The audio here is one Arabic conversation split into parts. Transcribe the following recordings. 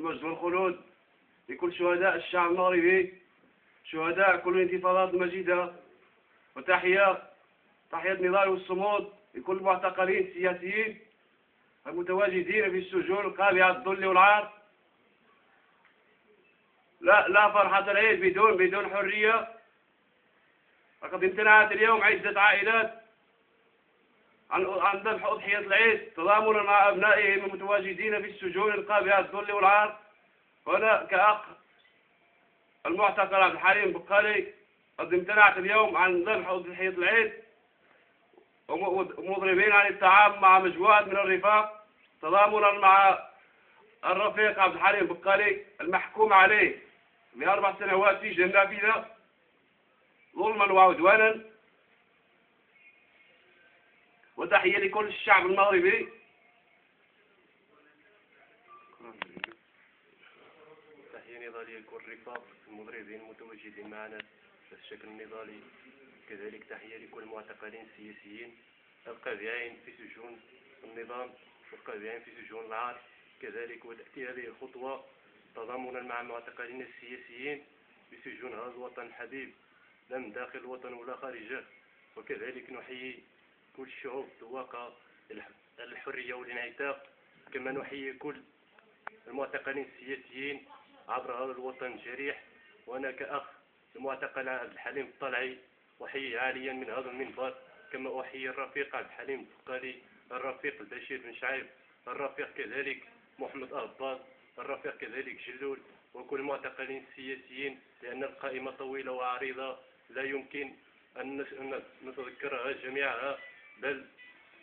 المجد والخلود لكل شهداء الشعب المغربي، شهداء كل الانتفاضات المجيدة. وتحية النضال والصمود لكل المعتقلين السياسيين المتواجدين في السجون القابعة الذل والعار. لا فرحة العيد بدون حرية. لقد امتنعت اليوم عدة عائلات عن ذبح أضحية العيد تضامنا مع أبنائهم المتواجدين في السجون القابعة الذل والعار. وأنا كأخ المعتقل عبد الحليم بقالي قد امتنعت اليوم عن ذبح أضحية العيد، ومضربين عن التعامل مع مجموعة من الرفاق تضامنا مع الرفيق عبد الحليم بقالي المحكوم عليه ب4 سنوات سجن نافذة ظلما وعدوانا. وتحية لكل الشعب المغربي. تحية نضالية لكل الرفاق المضربين المتواجدين معنا في الشكل النضالي. كذلك تحية لكل المعتقلين السياسيين القابعين في سجون النظام والقابعين في سجون العار. كذلك وتأتي هذه الخطوة تضامنا مع المعتقلين السياسيين في سجون هذا الوطن الحبيب لم داخل الوطن ولا خارجه. وكذلك نحيي كل الشعوب ذواق الحرية والانعتاق، كما نحيي كل المعتقلين السياسيين عبر هذا الوطن الجريح. وأنا كأخ المعتقل عبد الحليم الطلعي أحيي عاليا من هذا المنبر، كما أحيي الرفيق عبد الحليم الفقالي، الرفيق البشير بن شعيب، الرفيق كذلك محمد أهباط، الرفيق كذلك جلول، وكل المعتقلين السياسيين، لأن القائمة طويلة وعريضة لا يمكن أن نتذكرها جميعها، بل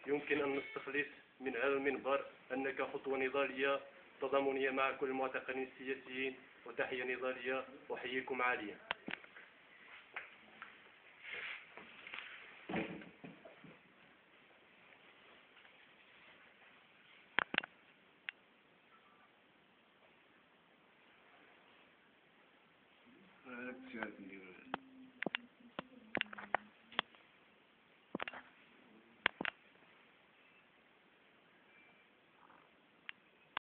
يمكن أن نستخلص من هذا المنبر أنك خطوة نضالية تضامنية مع كل المعتقلين السياسيين. وتحية نضالية. أحييكم عاليا. لا